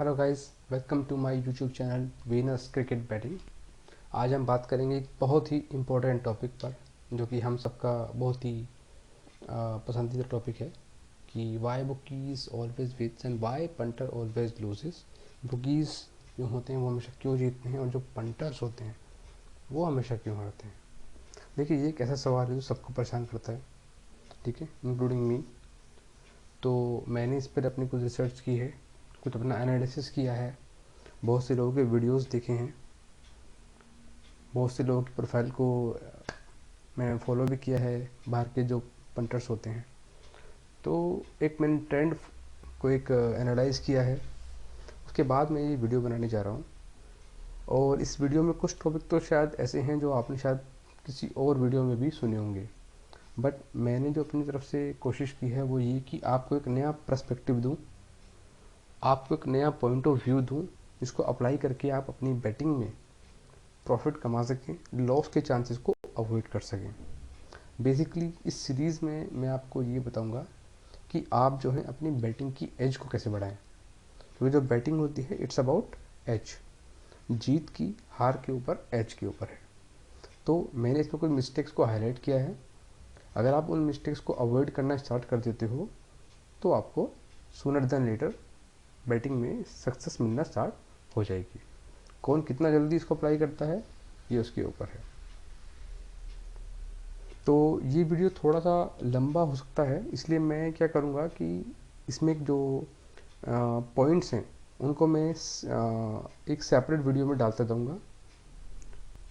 Hello guys, welcome to my YouTube channel Venus cricket batting. आज हम बात करेंगे एक बहुत ही इम्पोर्टेंट टॉपिक पर, जो कि हम सबका बहुत ही पसंदीदा टॉपिक है कि why bookies always wins and why punter always loses. Bookies जो होते हैं वो हमेशा क्यों जीतते हैं और जो पंटर्स होते हैं वो हमेशा क्यों हारते हैं। देखिए, ये एक ऐसा सवाल है जो सबको परेशान करता है, ठीक है, इंक्लूडिंग मी। तो मैंने इस पर अपनी कुछ रिसर्च की है, कुछ अपना एनालिसिस किया है, बहुत से लोगों के वीडियोस देखे हैं, बहुत से लोगों की प्रोफाइल को मैंने फॉलो भी किया है, बाहर के जो पंटर्स होते हैं। तो एक मैंने ट्रेंड को एक एनालाइज किया है, उसके बाद मैं ये वीडियो बनाने जा रहा हूँ। और इस वीडियो में कुछ टॉपिक तो शायद ऐसे हैं जो आपने शायद किसी और वीडियो में भी सुने होंगे, बट मैंने जो अपनी तरफ से कोशिश की है वो ये कि आपको एक नया पर्सपेक्टिव दूँ, आपको एक नया पॉइंट ऑफ व्यू दूँ, जिसको अप्लाई करके आप अपनी बैटिंग में प्रॉफिट कमा सकें, लॉस के चांसेस को अवॉइड कर सकें। बेसिकली इस सीरीज़ में मैं आपको ये बताऊंगा कि आप जो है अपनी बैटिंग की एज को कैसे बढ़ाएं, क्योंकि जो बैटिंग होती है इट्स अबाउट एज, जीत की हार के ऊपर एज के ऊपर है। तो मैंने इसमें कुछ मिस्टेक्स को हाईलाइट किया है। अगर आप उन मिस्टेक्स को अवॉइड करना स्टार्ट कर देते हो तो आपको सूनर देन लेटर बैटिंग में सक्सेस मिलना स्टार्ट हो जाएगी। कौन कितना जल्दी इसको अप्लाई करता है ये उसके ऊपर है। तो ये वीडियो थोड़ा सा लंबा हो सकता है, इसलिए मैं क्या करूँगा कि इसमें जो पॉइंट्स हैं उनको मैं एक सेपरेट वीडियो में डालता जाऊँगा।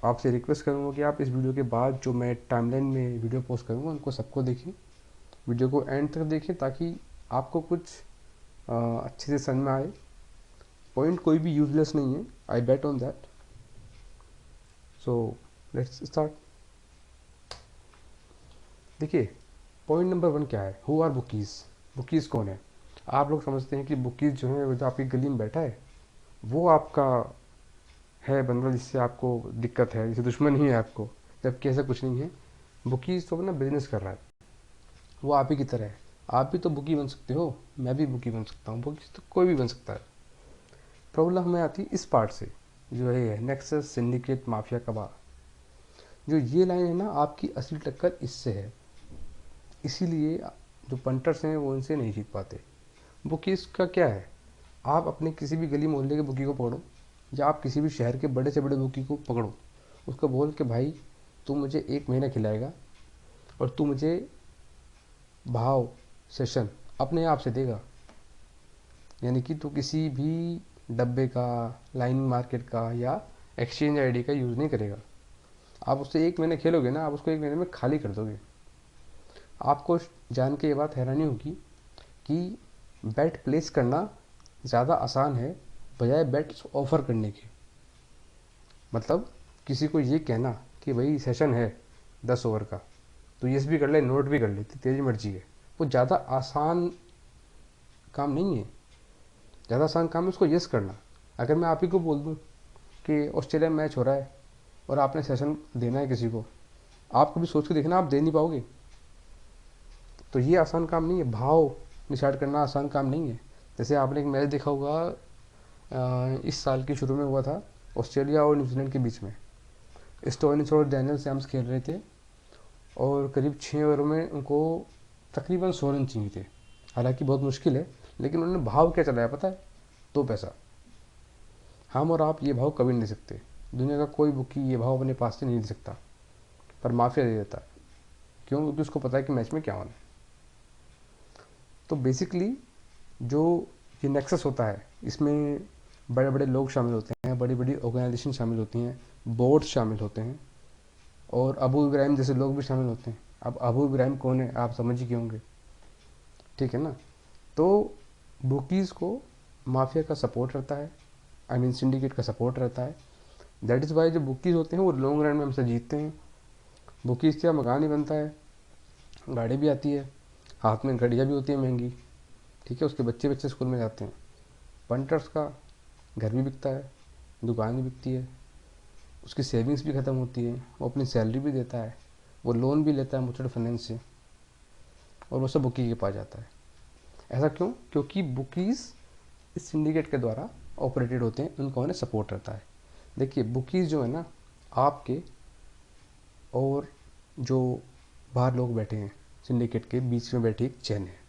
आपसे रिक्वेस्ट करूँगा कि आप इस वीडियो के बाद जो मैं टाइमलाइन में वीडियो पोस्ट करूँगा उनको सबको देखें, वीडियो को एंड तक देखें, ताकि आपको कुछ अच्छे से समझ में आए। पॉइंट कोई भी यूजलेस नहीं है, I bet on that. So let's start. देखिए, पॉइंट नंबर 1 क्या है, हु आर बुकीज़। बुकीज़ कौन है? आप लोग समझते हैं कि बुकीज़ जो है वो जो आपकी गली में बैठा है वो आपका है बंदा जिससे आपको दिक्कत है, जिससे दुश्मन ही है आपको, जबकि ऐसा कुछ नहीं है। बुकीज़ तो अपना बिजनेस कर रहा है, वो आप ही की तरह है। आप भी तो बुकी बन सकते हो, मैं भी बुकी बन सकता हूँ, बुकी तो कोई भी बन सकता है। प्रॉब्लम हमें आती है इस पार्ट से, जो है नेक्सस सिंडिकेट माफिया कबाब। जो ये लाइन है ना, आपकी असली टक्कर इससे है, इसीलिए जो पंटर्स हैं वो इनसे नहीं जीत पाते। बुकीज़ का क्या है, आप अपने किसी भी गली मोहल्ले के बुकी को पकड़ो, या आप किसी भी शहर के बड़े से बड़े बुकी को पकड़ो, उसको बोल के भाई तू मुझे 1 महीना खिलाएगा और तू मुझे भाव सेशन अपने आप से देगा। यानी कि तू किसी भी डब्बे का, लाइन मार्केट का या एक्सचेंज आईडी का यूज़ नहीं करेगा। आप उससे 1 महीने खेलोगे ना, आप उसको 1 महीने में खाली कर दोगे। आपको जान के ये बात हैरानी होगी कि बेट प्लेस करना ज़्यादा आसान है बजाय बेट्स ऑफ़र करने के। मतलब किसी को ये कहना कि भाई सेशन है 10 ओवर का, तो यस भी कर ले, नोट भी कर ले, तेरी मर्जी है, वो ज़्यादा आसान काम नहीं है। ज़्यादा आसान काम है उसको यस करना। अगर मैं आप ही को बोल दूँ कि ऑस्ट्रेलिया में मैच हो रहा है और आपने सेशन देना है किसी को, आप कभी सोच के देखना, आप दे नहीं पाओगे। तो ये आसान काम नहीं है, भाव डिसाइड करना आसान काम नहीं है। जैसे आपने एक मैच देखा होगा, इस साल के शुरू में हुआ था ऑस्ट्रेलिया और न्यूजीलैंड के बीच में। स्टोइनिस और डैनियल सैम्स खेल रहे थे और करीब 6 ओवरों में उनको तकरीबन 100 रन चाहिए थे। हालांकि बहुत मुश्किल है, लेकिन उन्होंने भाव क्या चलाया पता है? 2 पैसा। हम और आप ये भाव कभी नहीं दे सकते, दुनिया का कोई बुकी ये भाव अपने पास से नहीं दे सकता, पर माफिया दे देता है। क्यों? क्योंकि उसको पता है कि मैच में क्या होना है। तो बेसिकली जो ये नेक्सस होता है, इसमें बड़े बड़े लोग शामिल होते हैं, बड़ी बड़ी ऑर्गेनाइजेशन शामिल होती हैं, बोर्ड शामिल होते हैं, और अबू इब्राहिम जैसे लोग भी शामिल होते हैं। अब अबू इब्राहिम कौन है आप समझ ही क्यों होंगे, ठीक है ना? तो बुकीज़ को माफिया का सपोर्ट रहता है, आई मीन सिंडिकेट का सपोर्ट रहता है। दैट इज़ वाई जो बुकीज़ होते हैं वो लॉन्ग रन में हमसे जीतते हैं। बुकीज़ क्या मकान ही बनता है, गाड़ी भी आती है, हाथ में घड़ियाँ भी होती हैं महंगी, ठीक है, उसके बच्चे बच्चे स्कूल में जाते हैं। पंटर्स का घर भी बिकता है, दुकान भी बिकती है, उसकी सेविंग्स भी ख़त्म होती है, वो अपनी सैलरी भी देता है, वो लोन भी लेता है मुथूट फाइनेंस से, और वो सब बुकी के पास जाता है। ऐसा क्यों? क्योंकि बुकीज़ इस सिंडिकेट के द्वारा ऑपरेटेड होते हैं, उनका उन्हें सपोर्ट रहता है। देखिए बुकीज़ जो है ना, आपके और जो बाहर लोग बैठे हैं सिंडिकेट के बीच में बैठी एक चैन है।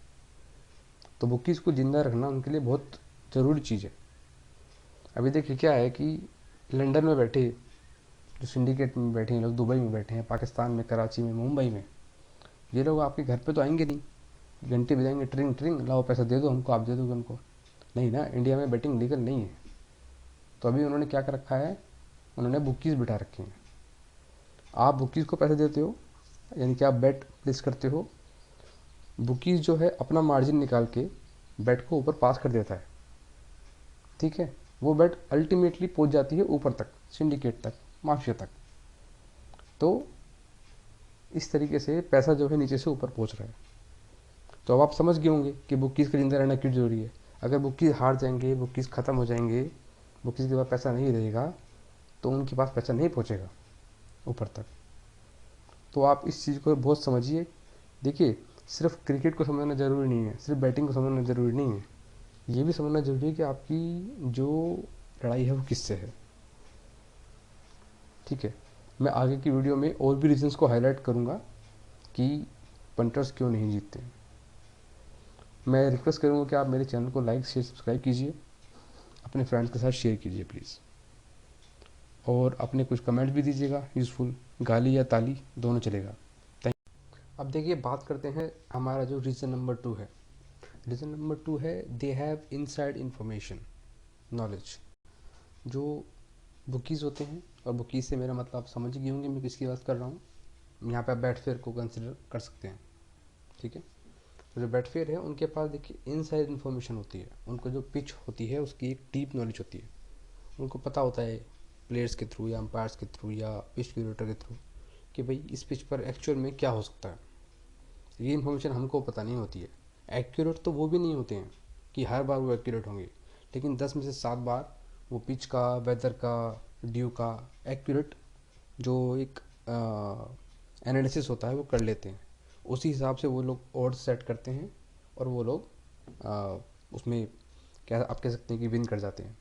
तो बुकीज़ को ज़िंदा रखना उनके लिए बहुत ज़रूरी चीज़ है। अभी देखिए क्या है कि लंदन में बैठे जो सिंडिकेट में बैठे हैं लोग, दुबई में बैठे हैं, पाकिस्तान में, कराची में, मुंबई में, ये लोग आपके घर पे तो आएंगे नहीं, घंटे बजाएंगे ट्रिंग ट्रिंग, लाओ पैसा दे दो हमको, आप दे दोगे उनको, नहीं ना, इंडिया में बेटिंग लीगल नहीं है। तो अभी उन्होंने क्या कर रखा है, उन्होंने बुकीज़ बिठा रखे हैं। आप बुकीज़ को पैसे देते हो, यानी कि आप बेट प्लेस करते हो, बुकीज़ जो है अपना मार्जिन निकाल के बेट को ऊपर पास कर देता है, ठीक है। वो बेट अल्टीमेटली पहुंच जाती है ऊपर तक, सिंडिकेट तक, माफिया तक। तो इस तरीके से पैसा जो है नीचे से ऊपर पहुंच रहा है। तो अब आप समझ गए होंगे कि बुकीज़ का जिंदा रहना क्यों जरूरी है। अगर बुकीज़ हार जाएंगे, बुकीज़ ख़त्म हो जाएंगे, बुकीज़ के पास पैसा नहीं रहेगा, तो उनके पास पैसा नहीं पहुंचेगा ऊपर तक। तो आप इस चीज़ को बहुत समझिए। देखिए सिर्फ क्रिकेट को समझना ज़रूरी नहीं है, सिर्फ बैटिंग को समझना ज़रूरी नहीं है, ये भी समझना ज़रूरी है कि आपकी जो लड़ाई है वो किससे है, ठीक है। मैं आगे की वीडियो में और भी रीजंस को हाईलाइट करूँगा कि पंटर्स क्यों नहीं जीतते। मैं रिक्वेस्ट करूँगा कि आप मेरे चैनल को लाइक शेयर सब्सक्राइब कीजिए, अपने फ्रेंड्स के साथ शेयर कीजिए प्लीज़, और अपने कुछ कमेंट भी दीजिएगा यूज़फुल, गाली या ताली दोनों चलेगा। थैंक। अब देखिए बात करते हैं हमारा जो रीज़न नंबर 2 है। रीज़न नंबर 2 है they have inside information knowledge. जो बुकीज़ होते हैं, और बुकीज़ से मेरा मतलब आप समझ गए होंगे मैं किसकी बात कर रहा हूँ। यहाँ पे आप बैटफेयर को कंसिडर कर सकते हैं, ठीक है। तो जो बैटफेयर है उनके पास देखिए इनसाइड इन्फॉर्मेशन होती है, उनको जो पिच होती है उसकी एक डीप नॉलेज होती है। उनको पता होता है प्लेयर्स के थ्रू या अंपायर्स के थ्रू या पिच क्यूरेटर के थ्रू कि भाई इस पिच पर एक्चुअल में क्या हो सकता है। ये इन्फॉर्मेशन हमको पता नहीं होती है। एक्यूरेट तो वो भी नहीं होते हैं कि हर बार वो एक्यूरेट होंगे, लेकिन 10 में से 7 बार वो पिच का, वेदर का, ड्यू का एक्यूरेट जो एक एनालिसिस होता है वो कर लेते हैं। उसी हिसाब से वो लोग ऑड्स सेट करते हैं और वो लोग उसमें क्या आप कह सकते हैं कि विन कर जाते हैं।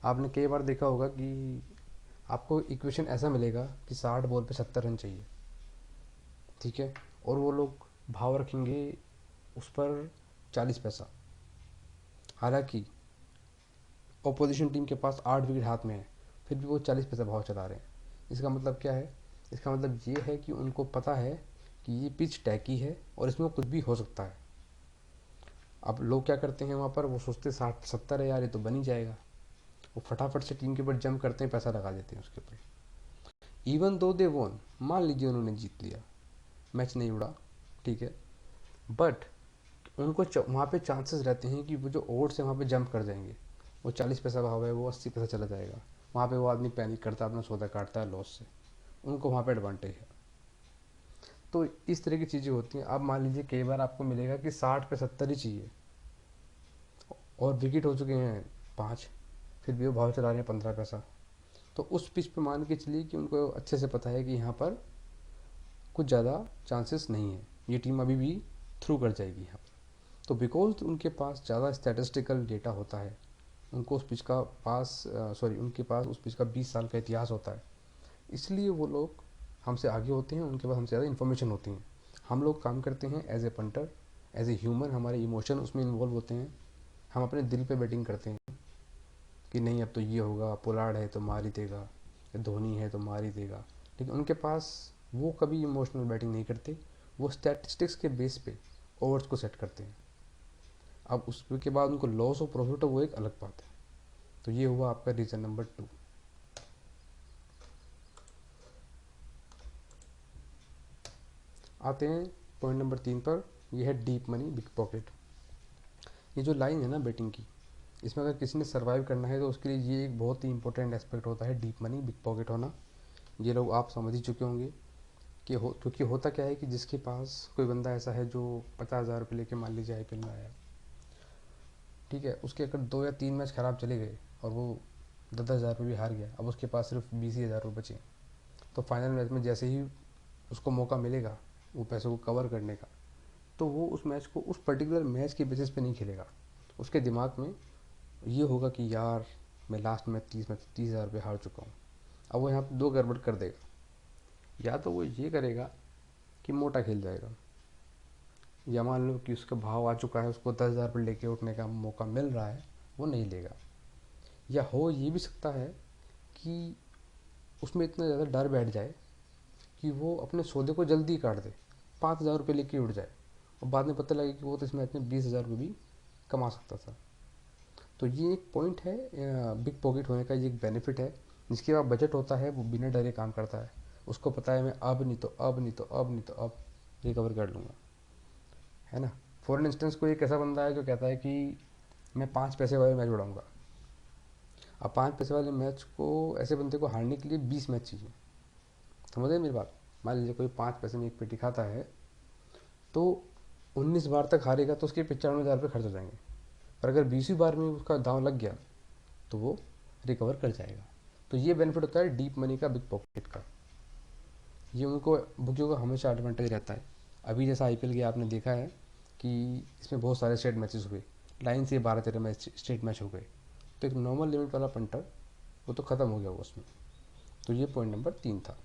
आपने कई बार देखा होगा कि आपको इक्वेशन ऐसा मिलेगा कि 60 बॉल पे 70 रन चाहिए, ठीक है, और वो लोग भाव रखेंगे उस पर 40 पैसा। हालांकि ऑपोजिशन टीम के पास 8 विकेट हाथ में है, फिर भी वो 40 पैसा भाव चला रहे हैं। इसका मतलब क्या है, इसका मतलब ये है कि उनको पता है कि ये पिच टैकी है और इसमें कुछ भी हो सकता है। अब लोग क्या करते हैं वहाँ पर, वो सोचते 60-70 है यार, ये तो बन ही जाएगा, वो फटाफट से टीम के ऊपर जंप करते हैं, पैसा लगा देते हैं उसके ऊपर। इवन दो दे वोन, मान लीजिए उन्होंने जीत लिया, मैच नहीं उड़ा, ठीक है, बट उनको वहाँ पे चांसेस रहते हैं कि वो जो ओड्स है वहाँ पे जंप कर जाएंगे। वो 40 पैसा भाव है वो 80 पैसा चला जाएगा। वहाँ पे वो आदमी पैनिक करता है, अपना सौदा काटता है लॉस से, उनको वहाँ पे एडवांटेज है। तो इस तरह की चीज़ें होती हैं। अब मान लीजिए कई बार आपको मिलेगा कि 60 पे 70 ही चाहिए और विकेट हो चुके हैं 5, फिर भी वो भाव चला रहे हैं 15 पैसा। तो उस पिच पे मान के चलिए कि उनको अच्छे से पता है कि यहाँ पर कुछ ज़्यादा चांसेस नहीं है, ये टीम अभी भी थ्रू कर जाएगी यहाँ पर। तो बिकॉज उनके पास ज़्यादा स्टैटिस्टिकल डेटा होता है, उनको उस पिच का उनके पास उस पिच का 20 साल का इतिहास होता है, इसलिए वो लोग हमसे आगे होते हैं, उनके पास हमसे ज़्यादा इन्फॉर्मेशन होती हैं। हम लोग काम करते हैं as a punter, as a human, हमारे इमोशन उसमें इन्वॉल्व होते हैं। हम अपने दिल पे बैटिंग करते हैं कि नहीं अब तो ये होगा, पोलार्ड है तो मार ही देगा, या धोनी है तो मार ही देगा। लेकिन उनके पास वो कभी इमोशनल बैटिंग नहीं करते, वो स्टैटिस्टिक्स के बेस पे ओवर्स को सेट करते हैं। अब उसके बाद उनको लॉस और प्रॉफिट हो वो एक अलग बात है। तो ये हुआ आपका रीज़न नंबर 2। आते हैं पॉइंट नंबर 3 पर, यह है डीप मनी बिग पॉकेट। ये जो लाइन है ना बेटिंग की, इसमें अगर किसी ने सर्वाइव करना है तो उसके लिए ये एक बहुत ही इंपॉर्टेंट एस्पेक्ट होता है, डीप मनी बिग पॉकेट होना। ये लोग आप समझ ही चुके होंगे कि क्योंकि होता क्या है कि जिसके पास कोई बंदा ऐसा है जो 50,000 रुपये लेके मान लीजिए IPL में आया, ठीक है, उसके अगर 2 या 3 मैच ख़राब चले गए और वो 10,000 रुपये भी हार गया, अब उसके पास सिर्फ 20,000 रुपये बचे, तो फाइनल मैच में जैसे ही उसको मौका मिलेगा वो पैसों को कवर करने का, तो वो उस मैच को उस पर्टिकुलर मैच के बेसिस पे नहीं खेलेगा। उसके दिमाग में ये होगा कि यार मैं लास्ट में 30,000 रुपये हार चुका हूँ। अब वो यहाँ पे दो गड़बड़ कर देगा। या तो वो ये करेगा कि मोटा खेल जाएगा, या मान लो कि उसका भाव आ चुका है, उसको 10,000 रुपये लेके उठने का मौका मिल रहा है, वो नहीं लेगा। या हो ये भी सकता है कि उसमें इतना ज़्यादा डर बैठ जाए कि वो अपने सौदे को जल्दी काट दे, 5,000 रुपये लेके उठ जाए, और बाद में पता लगे कि वो तो इसमें अपने 20,000 रुपये भी कमा सकता था। तो ये एक पॉइंट है, बिग पॉकेट होने का ये एक बेनिफिट है। जिसके पास बजट होता है वो बिना डरे काम करता है। उसको पता है मैं अब नहीं तो अब नहीं तो अब नहीं तो अब रिकवर कर लूँगा, है ना। फॉर इंस्टेंस कोई एक ऐसा बंदा है जो कहता है कि मैं 5 पैसे वाले मैच उड़ाऊँगा। अब 5 पैसे वाले मैच को, ऐसे बंदे को हारने के लिए 20 मैच चाहिए। समझे मेरी बात। मान लीजिए कोई 5 पैसे में एक पेटी खाता है, तो 19 बार तक हारेगा तो उसके 95,000 रुपये खर्च हो जाएंगे। पर अगर 20वीं बार में उसका दांव लग गया तो वो रिकवर कर जाएगा। तो ये बेनिफिट होता है डीप मनी का, बिग पॉकेट का। ये उनको बुकियों का हमेशा एडवांटेज रहता है। अभी जैसा आईपीएल के आपने देखा है कि इसमें बहुत सारे स्टेट मैचेस हुए, लाइन से 12-13 मैच स्टेट मैच हो गए। तो एक नॉर्मल लिमिट वाला पंटर वो तो ख़त्म हो गया वो उसमें। तो ये पॉइंट नंबर 3 था।